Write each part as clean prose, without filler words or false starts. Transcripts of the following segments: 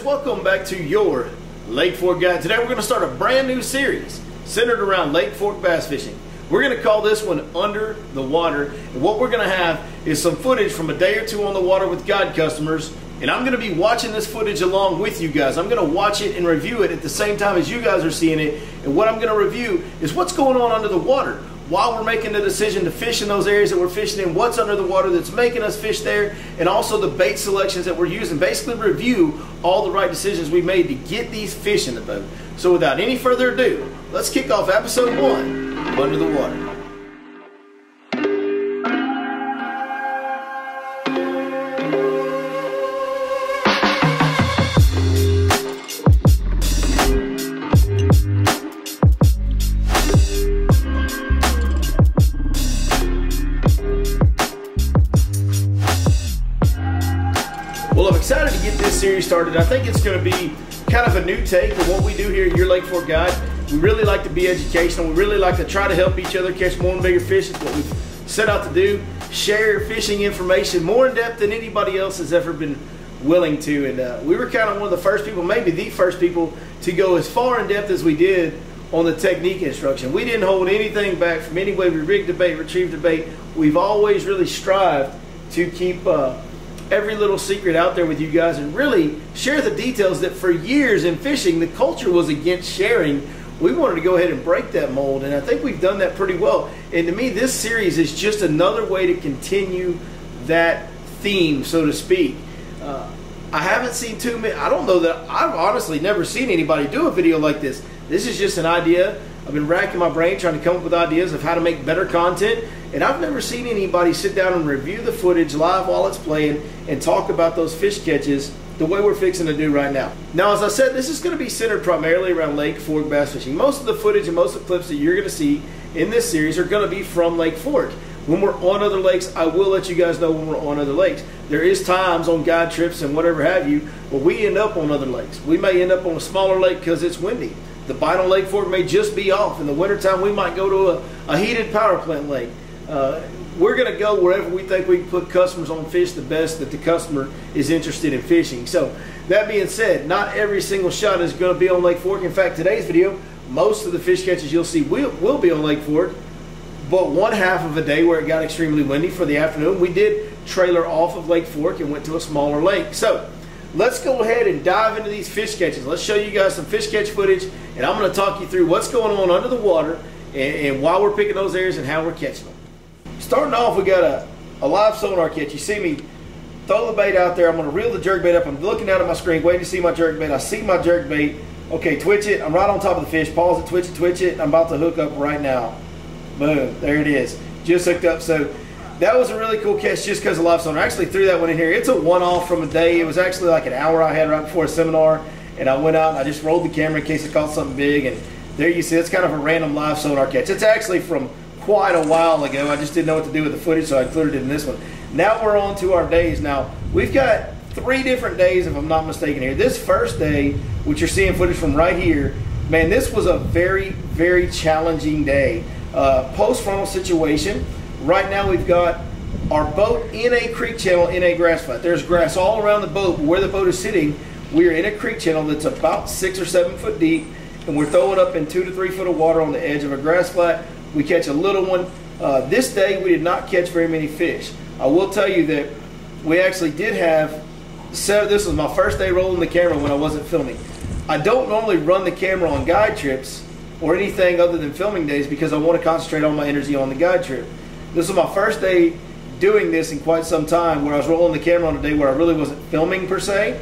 welcome back to your Lake Fork Guide. Today we're going to start a brand new series centered around Lake Fork bass fishing. We're going to call this one Under the Water, and what we're going to have is some footage from a day or two on the water with guide customers, and I'm going to be watching this footage along with you guys. I'm going to watch it and review it at the same time as you guys are seeing it, and what I'm going to review is what's going on under the water while we're making the decision to fish in those areas that we're fishing in, what's under the water that's making us fish there, and also the bait selections that we're using. Basically review all the right decisions we made to get these fish in the boat. So without any further ado, let's kick off episode 1 of Under the Water. Well, I'm excited to get this series started. I think it's going to be kind of a new take on what we do here at Your Lake Fork Guide. We really like to be educational. We really like to try to help each other catch more and bigger fish. It's what we've set out to do. Share fishing information more in depth than anybody else has ever been willing to. And we were kind of one of the first people, maybe the first people, to go as far in depth as we did on the technique instruction. We didn't hold anything back from any way we rigged the bait, retrieved the bait. We've always really strived to keep every little secret out there with you guys and really share the details that for years in fishing the culture was against sharing. We wanted to go ahead and break that mold, and I think we've done that pretty well. And to me, this series is just another way to continue that theme, so to speak. I haven't seen too many. I don't know that I've honestly never seen anybody do a video like this. This is just an idea. I've been racking my brain trying to come up with ideas of how to make better content, and I've never seen anybody sit down and review the footage live while it's playing and talk about those fish catches the way we're fixing to do right now. Now, as I said, this is going to be centered primarily around Lake Fork bass fishing. Most of the footage and most of the clips that you're going to see in this series are going to be from Lake Fork. When we're on other lakes, I will let you guys know when we're on other lakes. There is times on guide trips and whatever have you where we end up on other lakes. We may end up on a smaller lake because it's windy. The bite on Lake Fork may just be off. In the wintertime, we might go to a heated power plant lake. We're going to go wherever we think we can put customers on fish the best that the customer is interested in fishing. So that being said, not every single shot is going to be on Lake Fork. In fact, today's video, most of the fish catches you'll see will be on Lake Fork, but one half of a day where it got extremely windy for the afternoon, we did trailer off of Lake Fork and went to a smaller lake. So let's go ahead and dive into these fish catches. Let's show you guys some fish catch footage, and I'm going to talk you through what's going on under the water and why we're picking those areas and how we're catching them. Starting off, we got a live sonar catch. You see me throw the bait out there. I'm going to reel the jerk bait up. I'm looking down at my screen, waiting to see my jerk bait. I see my jerk bait. Okay, twitch it. I'm right on top of the fish. Pause it, twitch it, twitch it. I'm about to hook up right now. Boom, there it is. Just hooked up. So that was a really cool catch just because of live sonar. I actually threw that one in here. It's a one-off from a day. It was actually like an hour I had right before a seminar, and I went out and I just rolled the camera in case I caught something big, and there you see it's kind of a random live sonar catch. It's actually from quite a while ago. I just didn't know what to do with the footage, so I included it in this one. Now we're on to our days. Now we've got 3 different days, if I'm not mistaken here. This first day, which you're seeing footage from right here, man, this was a very, very challenging day. Post-frontal situation. Right now we've got our boat in a creek channel in a grass flat. There's grass all around the boat, but where the boat is sitting, we are in a creek channel that's about 6 or 7 foot deep, and we're throwing up in 2 to 3 foot of water on the edge of a grass flat. We catch a little one. This day we did not catch very many fish. I will tell you that we actually did have, this was my first day rolling the camera when I wasn't filming. I don't normally run the camera on guide trips or anything other than filming days because I want to concentrate all my energy on the guide trip. This was my first day doing this in quite some time where I was rolling the camera on a day where I really wasn't filming per se,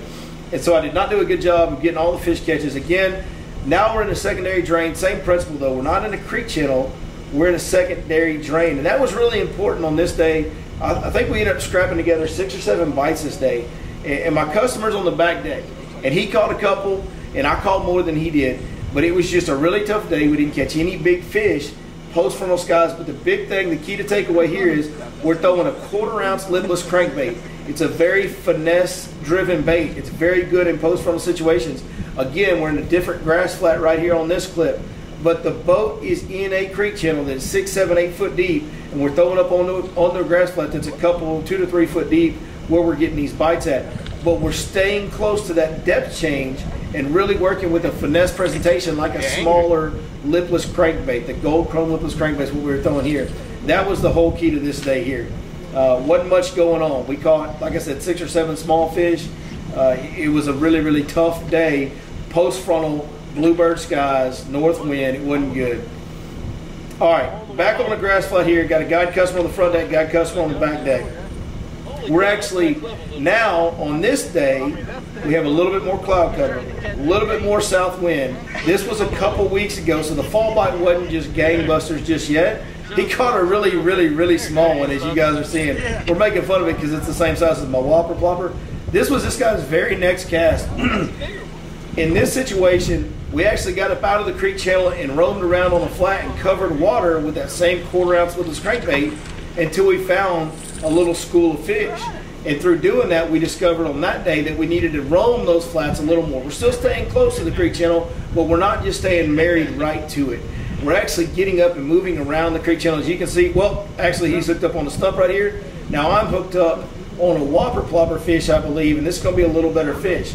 and so I did not do a good job of getting all the fish catches. Again, now we're in a secondary drain. Same principle though. We're not in a creek channel. We're in a secondary drain, and that was really important on this day. I think we ended up scrapping together 6 or 7 bites this day, and my customer's on the back deck, and he caught a couple, and I caught more than he did, but it was just a really tough day. We didn't catch any big fish, post-frontal skies, but the big thing, the key to take away here is we're throwing a 1/4 ounce lipless crankbait. It's a very finesse-driven bait. It's very good in post-frontal situations. Again, we're in a different grass flat right here on this clip, but the boat is in a creek channel that's 6, 7, 8 foot deep, and we're throwing up on the grass flat that's a couple, 2 to 3 foot deep where we're getting these bites at. but we're staying close to that depth change and really working with a finesse presentation like a smaller lipless crankbait. The gold chrome lipless crankbait is what we were throwing here. That was the whole key to this day here. Wasn't much going on. We caught, like I said, 6 or 7 small fish. It was a really, really tough day. Post-frontal, bluebird skies, north wind. It wasn't good. All right, back on the grass flat here. Got a guide customer on the front deck, guide customer on the back deck. We're actually now on this day, we have a little bit more cloud cover, a little bit more south wind. This was a couple weeks ago, so the fall bite wasn't just gangbusters just yet. He caught a really, really, really small one, as you guys are seeing. We're making fun of it because it's the same size as my Whopper Plopper. This was this guy's very next cast. In this situation, we actually got up out of the creek channel and roamed around on the flat and covered water with that same 1/4 ounce with this crankbait until we found a little school of fish. And through doing that, we discovered on that day that we needed to roam those flats a little more. We're still staying close to the creek channel, but we're not just staying married right to it. We're actually getting up and moving around the creek channel. As you can see, well, actually he's hooked up on the stump right here. Now I'm hooked up on a Whopper Plopper fish, I believe, and this is going to be a little better fish.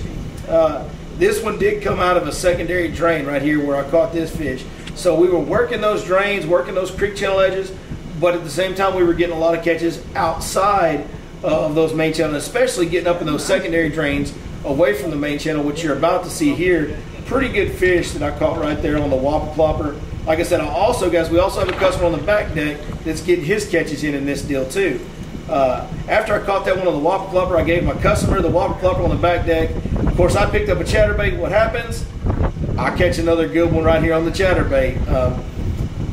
This one did come out of a secondary drain right here where I caught this fish. So we were working those drains, working those creek channel edges, but at the same time we were getting a lot of catches outside of those main channels, especially getting up in those secondary drains away from the main channel, which you're about to see here. Pretty good fish that I caught right there on the Whopper Plopper. Like I said, also, guys, we also have a customer on the back deck that's getting his catches in this deal too. After I caught that one on the Whopper Plopper, I gave my customer the Whopper Plopper on the back deck. Of course, I picked up a chatterbait. What happens? I catch another good one right here on the chatterbait.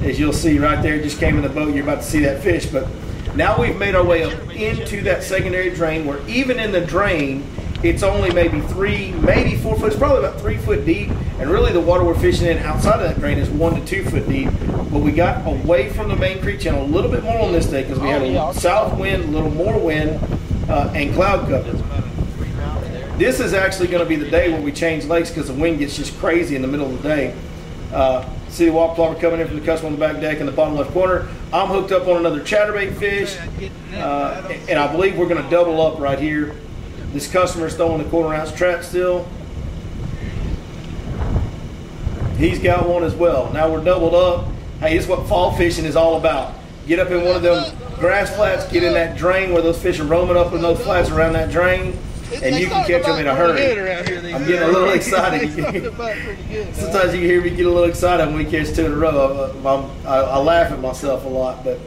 As you'll see right there, it just came in the boat. You're about to see that fish. But now we've made our way up into that secondary drain where even in the drain, it's only maybe 3, maybe 4 foot. It's probably about 3 foot deep. And really the water we're fishing in outside of that drain is 1 to 2 foot deep. But we got away from the main creek channel a little bit more on this day because we had a south wind, a little more wind, and cloud cover. This is actually going to be the day when we change lakes because the wind gets just crazy in the middle of the day. See the Whopper Plopper coming in from the customer on the back deck in the bottom left corner. I'm hooked up on another chatterbait fish, and I believe we're going to double up right here. This customer is throwing the 1/4 ounce trap still. He's got one as well. Now we're doubled up. Hey, this is what fall fishing is all about. Get up in one of them grass flats, get in that drain where those fish are roaming up in those flats around that drain, and you can catch them in a hurry. I'm getting a little excited. Sometimes you can hear me get a little excited when we catch 2 in a row. I laugh at myself a lot, but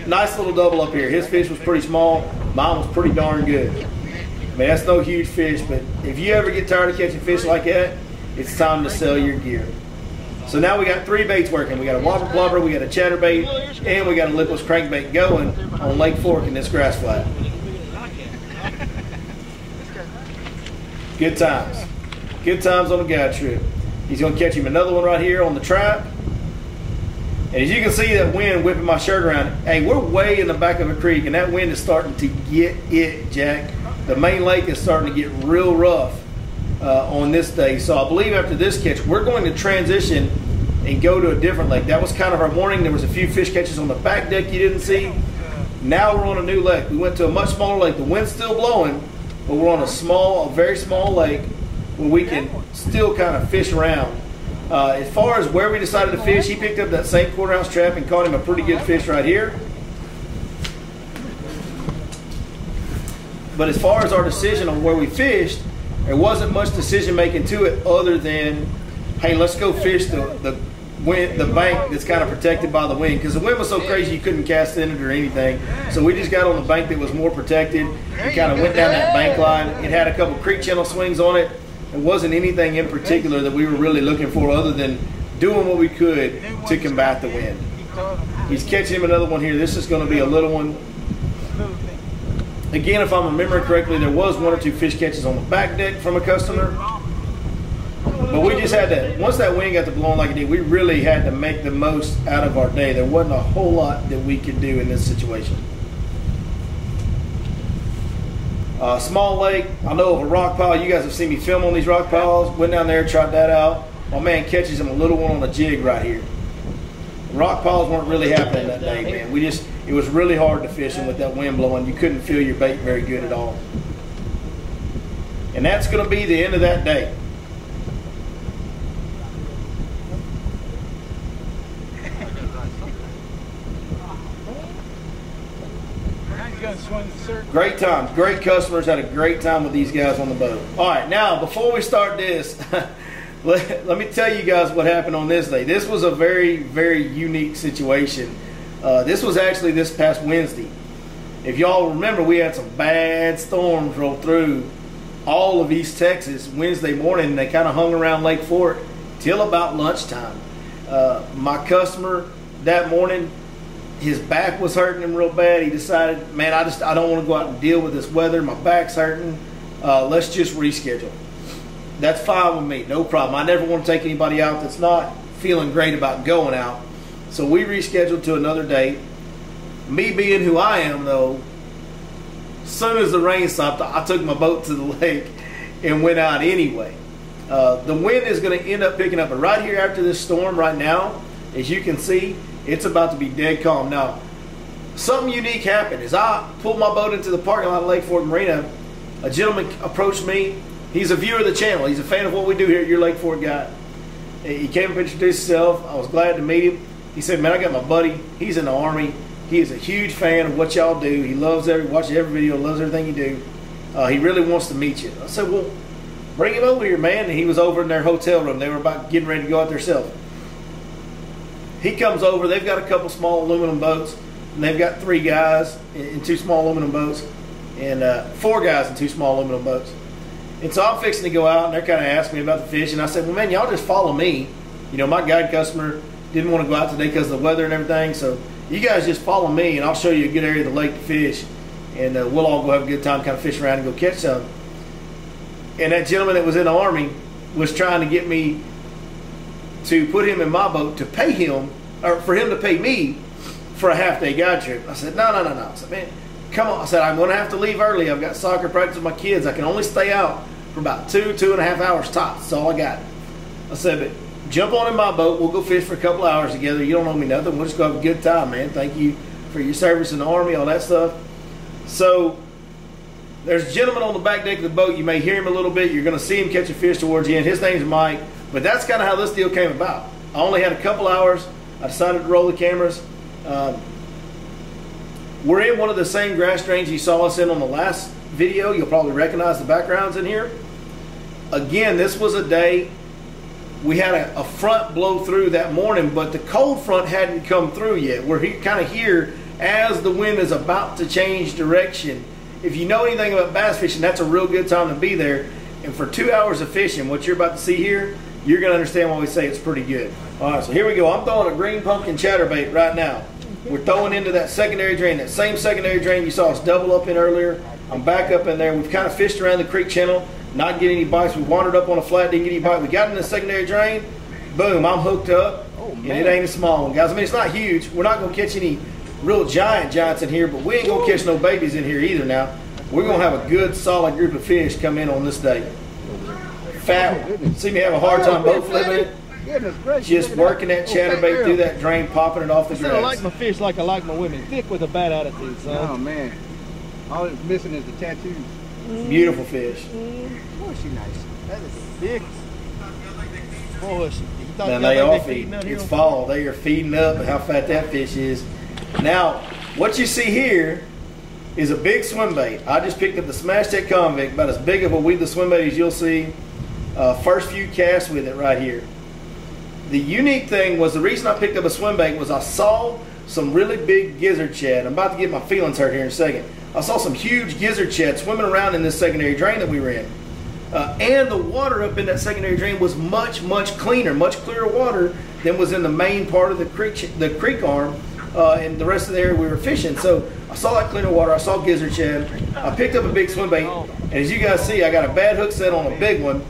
nice little double up here. His fish was pretty small. Mine was pretty darn good. I mean, that's no huge fish, but if you ever get tired of catching fish like that, it's time to sell your gear. So now we got 3 baits working. We got a Whopper Plopper, we got a chatterbait, and we got a lipless crankbait going on Lake Fork in this grass flat. Good times. Good times on the guide trip. He's going to catch him another one right here on the trap. And as you can see that wind whipping my shirt around, hey, we're way in the back of a creek, and that wind is starting to get it, Jack. The main lake is starting to get real rough on this day. So I believe after this catch, we're going to transition and go to a different lake. That was kind of our morning. There was a few fish catches on the back deck you didn't see. Now we're on a new lake. We went to a much smaller lake. The wind's still blowing, but we're on a very small lake where we can still kind of fish around. As far as where we decided to fish, he picked up that same 1/4 ounce trap and caught him a pretty good fish right here. But as far as our decision on where we fished, there wasn't much decision making to it other than, hey, let's go fish the bank that's kind of protected by the wind, because the wind was so crazy you couldn't cast in it or anything. So we just got on the bank that was more protected and kind of went down that bank line. It had a couple creek channel swings on it. It wasn't anything in particular that we were really looking for other than doing what we could to combat the wind. He's catching him another one here. This is going to be a little one. Again, if I'm remembering correctly, there was 1 or 2 fish catches on the back deck from a customer. But we just had to, once that wind got to blowing like it did, we really had to make the most out of our day. There wasn't a whole lot that we could do in this situation. Small lake, I know of a rock pile. You guys have seen me film on these rock piles. Went down there, tried that out. My man catches him a little one on a jig right here. Rock piles weren't really happening that day, man. It was really hard to fish them with that wind blowing. You couldn't feel your bait very good at all. And that's going to be the end of that day. Great time, great customers, had a great time with these guys on the boat. All right, now before we start this, let me tell you guys what happened on this day. This was a very, very unique situation. This was actually this past Wednesday. If y'all remember, we had some bad storms roll through all of East Texas Wednesday morning, and they kind of hung around Lake Fork till about lunchtime. My customer that morning, his back was hurting him real bad. He decided, man, I don't want to go out and deal with this weather. My back's hurting. Let's just reschedule. That's fine with me, no problem. I never want to take anybody out that's not feeling great about going out. So we rescheduled to another date. Me being who I am, though, as soon as the rain stopped, I took my boat to the lake and went out anyway. The wind is going to end up picking up, but right here after this storm right now, as you can see, it's about to be dead calm. Now, something unique happened. As I pulled my boat into the parking lot of Lake Fork Marina, a gentleman approached me. He's a viewer of the channel. He's a fan of what we do here at Your Lake Fork Guide. He came up and introduced himself. I was glad to meet him. He said, man, I got my buddy. He's in the Army. He is a huge fan of what y'all do. He loves watches every video, loves everything you do. He really wants to meet you. I said, well, bring him over here, man. And he was over in their hotel room. They were about getting ready to go out themselves. He comes over. They've got a couple small aluminum boats, and they've got 3 guys in 2 small aluminum boats, and 4 guys in 2 small aluminum boats. And so I'm fixing to go out, and they're kind of asking me about the fish, and I said, well, man, y'all just follow me. You know, my guide customer didn't want to go out today because of the weather and everything, so you guys just follow me, and I'll show you a good area of the lake to fish, and we'll all go have a good time, kind of fish around and go catch some. And that gentleman that was in the Army was trying to get me to put him in my boat to pay him, or for him to pay me for a half-day guide trip. I said, no. I said, man, come on. I said, I'm going to have to leave early. I've got soccer practice with my kids. I can only stay out for about 2.5 hours tops. That's all I got. I said, but jump on in my boat. We'll go fish for a couple hours together. You don't owe me nothing. We'll just go have a good time, man. Thank you for your service in the Army, all that stuff. So there's a gentleman on the back deck of the boat. You may hear him a little bit. You're going to see him catch a fish towards the end. His name's Mike. But that's kind of how this deal came about. I only had a couple hours. I decided to roll the cameras. We're in one of the same grass drains you saw us in on the last video. You'll probably recognize the backgrounds in here. Again, this was a day we had a front blow through that morning, but the cold front hadn't come through yet. We're kind of here as the wind is about to change direction. If you know anything about bass fishing, that's a real good time to be there. And for 2 hours of fishing, what you're about to see here, you're going to understand why we say it's pretty good. All right, so here we go. I'm throwing a green pumpkin chatterbait right now. We're throwing into that secondary drain, that same secondary drain you saw us double up in earlier. I'm back up in there. We've kind of fished around the creek channel, not getting any bites. We wandered up on a flat, didn't get any bite. We got in the secondary drain. Boom, I'm hooked up. Oh, and it ain't a small one, guys. I mean, it's not huge. We're not going to catch any real giants in here, but we ain't going to catch no babies in here either now. We're going to have a good, solid group of fish come in on this day. Fat. See me have a hard time boat flipping it. Just working that chatterbait through that drain, popping it off the grass. I like my fish like I like my women. Thick with a bad attitude, son. Oh, man. All it's missing is the tattoos. Beautiful fish. Boy, she nice. That is thick. Boy, now they all feed. It's fall. They are feeding up, and how fat that fish is. Now, what you see here is a big swim bait. I just picked up the Smash Tech Convict, about as big of a weed the swim bait as you'll see. First few casts with it right here. The unique thing was, the reason I picked up a swim bait was I saw some really big gizzard shad. I'm about to get my feelings hurt here in a second. I saw some huge gizzard shad swimming around in this secondary drain that we were in. And the water up in that secondary drain was much, much cleaner, much clearer water than was in the main part of the creek arm and the rest of the area we were fishing. So I saw that cleaner water, I saw gizzard shad. I picked up a big swim bait, and as you guys see, I got a bad hook set on a big one,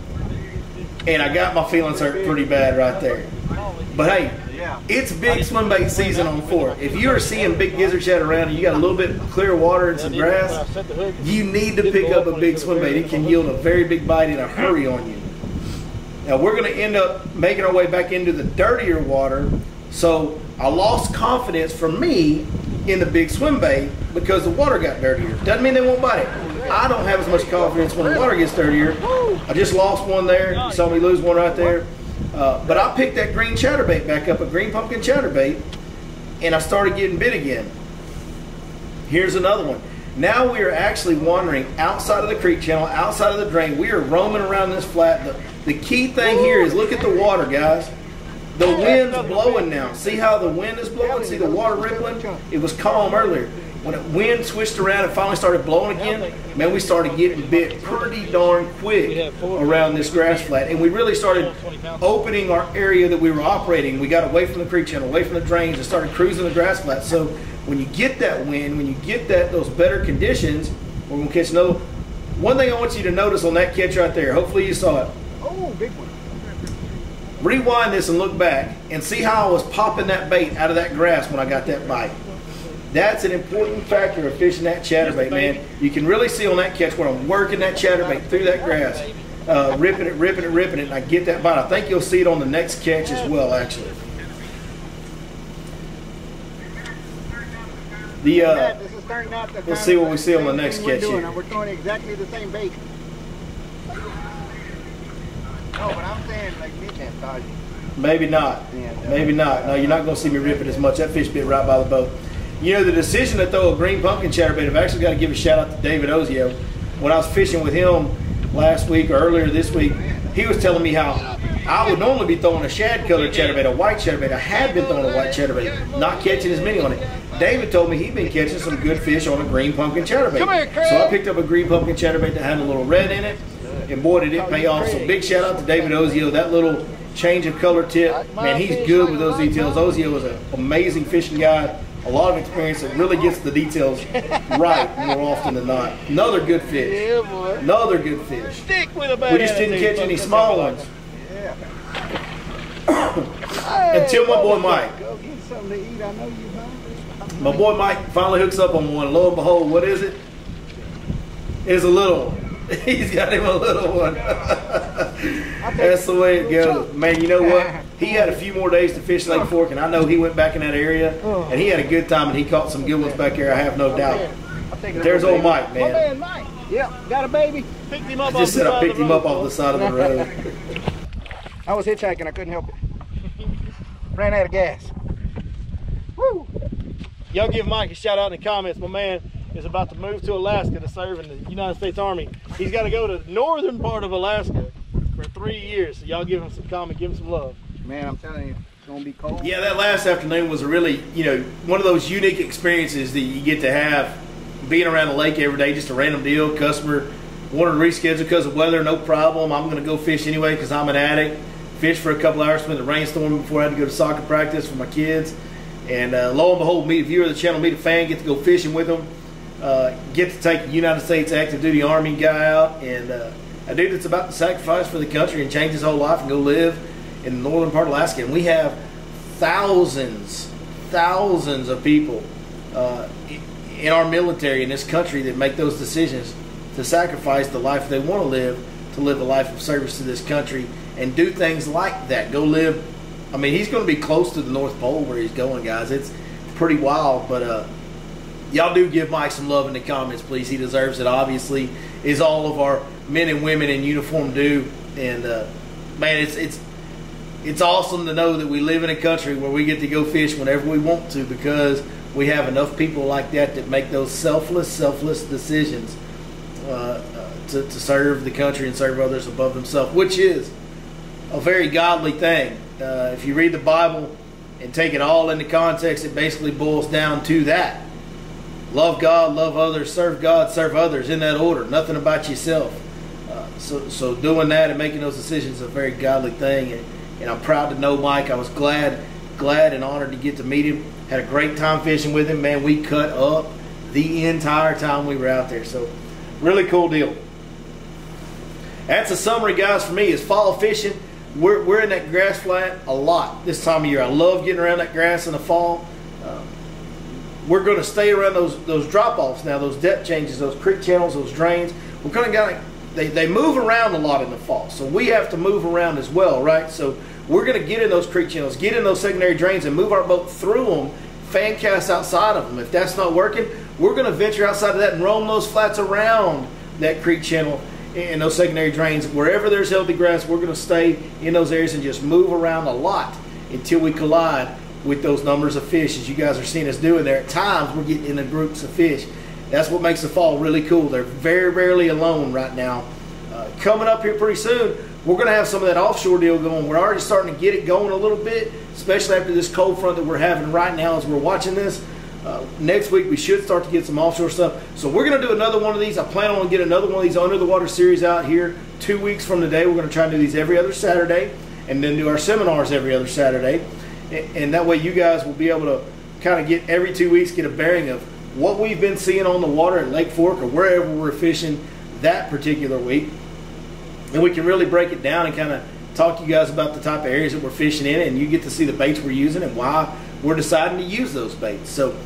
and I got my feelings hurt pretty bad right there. But hey, it's big swim bait season on Fork. If you are seeing big gizzard shad around and you got a little bit clear water and some grass, you need to pick up a big swim bait. It can yield a very big bite in a hurry on you. Now we're going to end up making our way back into the dirtier water, so I lost confidence for me in the big swim bait because the water got dirtier. Doesn't mean they won't bite it. I don't have as much confidence when the water gets dirtier. I just lost one there. You saw me lose one right there. But I picked that green chatterbait back up, a green pumpkin chatterbait, and I started getting bit again. Here's another one. Now we are actually wandering outside of the creek channel, outside of the drain. We are roaming around this flat. The key thing here is look at the water, guys. The wind's blowing now. See how the wind is blowing? See the water rippling? It was calm earlier. When the wind switched around and finally started blowing again, man, we started getting bit pretty darn quick around this grass flat. And we really started opening our area that we were operating. We got away from the creek channel, away from the drains, and started cruising the grass flat. So when you get that wind, when you get those better conditions, we're going to catch another. One thing I want you to notice on that catch right there, hopefully you saw it. Oh, big one. Rewind this and look back and see how I was popping that bait out of that grass when I got that bite. That's an important factor of fishing that chatterbait, man. You can really see on that catch where I'm working that chatterbait through that grass, ripping it, and I get that bite. I think you'll see it on the next catch as well, actually. This is turning out the we'll see what we see on the next catch here. We're throwing exactly the same bait. No, but I'm saying like midnight dodgy. Maybe not. Maybe not. No, you're not going to see me rip it as much. That fish bit right by the boat. You know, the decision to throw a green pumpkin chatterbait, I've actually got to give a shout out to David Ozio. When I was fishing with him last week or earlier this week, he was telling me how I would normally be throwing a shad colored chatterbait, a white chatterbait. I had been throwing a white chatterbait, not catching as many on it. David told me he'd been catching some good fish on a green pumpkin chatterbait. So I picked up a green pumpkin chatterbait that had a little red in it, and boy did it pay off. So big shout out to David Ozio. That little change of color tip, man, he's good with those details. Ozio is an amazing fishing guy, a lot of experience that really gets the details right more often than not. Another good fish. Another good fish. We just didn't catch any small ones. Until my boy Mike. Go get something to eat. I know you hungry. My boy Mike finally hooks up on one. Lo and behold, what is it? It's a little one. He's got him a little one. That's the way it goes. Man, you know what? He had a few more days to fish Lake Fork, and I know he went back in that area, and he had a good time, and he caught some good ones back there, I have no doubt. There's old Mike, man. My man Mike. Yep, got a baby. Picked him up. I just said I picked him up off the side of the road. I was hitchhiking, I couldn't help it. Ran out of gas. Woo! Y'all give Mike a shout out in the comments. My man is about to move to Alaska to serve in the United States Army. He's got to go to the northern part of Alaska for 3 years. So y'all give him some comment, give him some love. Man, I'm telling you, it's gonna be cold. Yeah, that last afternoon was a really, you know, one of those unique experiences that you get to have being around the lake every day, just a random deal. Customer wanted to reschedule because of weather, no problem. I'm gonna go fish anyway because I'm an addict. Fish for a couple hours, spent the rainstorm before I had to go to soccer practice for my kids. And lo and behold, meet a viewer of the channel, meet a fan, get to go fishing with them. Get to take a United States active duty Army guy out, and a dude that's about to sacrifice for the country and change his whole life and go live in the northern part of Alaska. And we have thousands of people in our military in this country that make those decisions to sacrifice the life they want to live a life of service to this country and do things like that. Go live. I mean, he's going to be close to the North Pole where he's going, guys. It's pretty wild, but y'all do give Mike some love in the comments, please. He deserves it, obviously, as all of our men and women in uniform do. And man, it's awesome to know that we live in a country where we get to go fish whenever we want to, because we have enough people like that make those selfless decisions to serve the country and serve others above themselves, which is a very godly thing. If you read the Bible and take it all into context, it basically boils down to that. Love God, love others, serve God, serve others, in that order. Nothing about yourself. So doing that and making those decisions is a very godly thing. And I'm proud to know Mike. I was glad and honored to get to meet him. Had a great time fishing with him. Man, we cut up the entire time we were out there. So really cool deal. That's a summary, guys, for me. Is fall fishing. We're in that grass flat a lot this time of year. I love getting around that grass in the fall. We're going to stay around those drop-offs now, those depth changes, those creek channels, those drains. We're kind of got they move around a lot in the fall, so we have to move around as well, right? So we're going to get in those creek channels, get in those secondary drains, and move our boat through them, fan cast outside of them. If that's not working, we're going to venture outside of that and roam those flats around that creek channel and those secondary drains. Wherever there's healthy grass, we're going to stay in those areas and just move around a lot until we collide with those numbers of fish, as you guys are seeing us doing there. At times, we're getting into groups of fish. That's what makes the fall really cool. They're very rarely alone right now. Coming up here pretty soon, we're going to have some of that offshore deal going. We're already starting to get it going a little bit, especially after this cold front that we're having right now as we're watching this. Next week, we should start to get some offshore stuff. So we're going to do another one of these. I plan on getting another one of these Under the Water series out here 2 weeks from today. We're going to try and do these every other Saturday and then do our seminars every other Saturday. And that way you guys will be able to kind of get every 2 weeks, get a bearing of what we've been seeing on the water at Lake Fork or wherever we're fishing that particular week. And we can really break it down and kind of talk to you guys about the type of areas that we're fishing in, and you get to see the baits we're using and why we're deciding to use those baits. So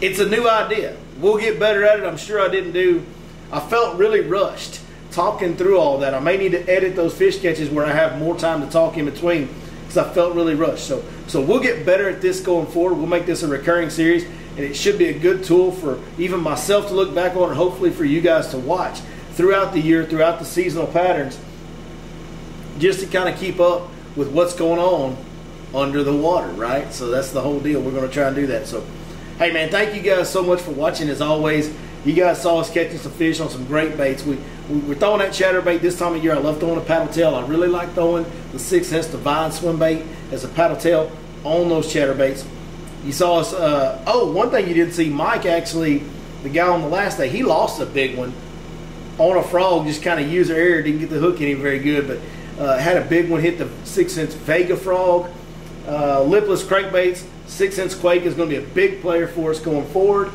it's a new idea. We'll get better at it. I'm sure I felt really rushed talking through all that. I may need to edit those fish catches where I have more time to talk in between because I felt really rushed. So we'll get better at this going forward. We'll make this a recurring series, and it should be a good tool for even myself to look back on and hopefully for you guys to watch throughout the year, throughout the seasonal patterns, just to kind of keep up with what's going on under the water, right? So that's the whole deal. We're going to try and do that. So, hey, man, thank you guys so much for watching. As always, you guys saw us catching some fish on some great baits. We're throwing that chatterbait this time of year. I love throwing a paddle tail. I really like throwing the 6 cents Divine swim bait as a paddle tail on those chatterbaits. You saw us, one thing you didn't see, Mike actually, the guy on the last day, he lost a big one on a frog, just kind of user error, didn't get the hook in him very good, but had a big one hit the 6 cents Vega frog. Lipless crankbaits, 6 cents Quake is going to be a big player for us going forward.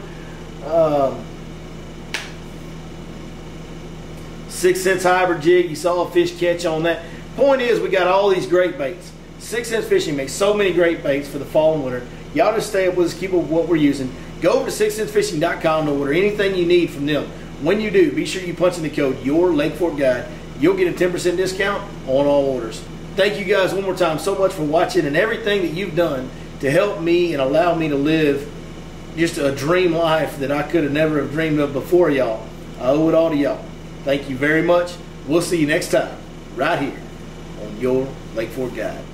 6 cents hybrid jig, you saw a fish catch on that. Point is, we got all these great baits. 6 Cents Fishing makes so many great baits for the fall and winter. Y'all just stay up with us, keep up with what we're using. Go over to 6centsfishing.com to order anything you need from them. When you do, be sure you punch in the code Your Lake Fork Guide. You'll get a 10% discount on all orders. Thank you guys one more time so much for watching and everything that you've done to help me and allow me to live just a dream life that I could have never have dreamed of before, y'all. I owe it all to y'all. Thank you very much. We'll see you next time right here on Your Lake Fork Guide.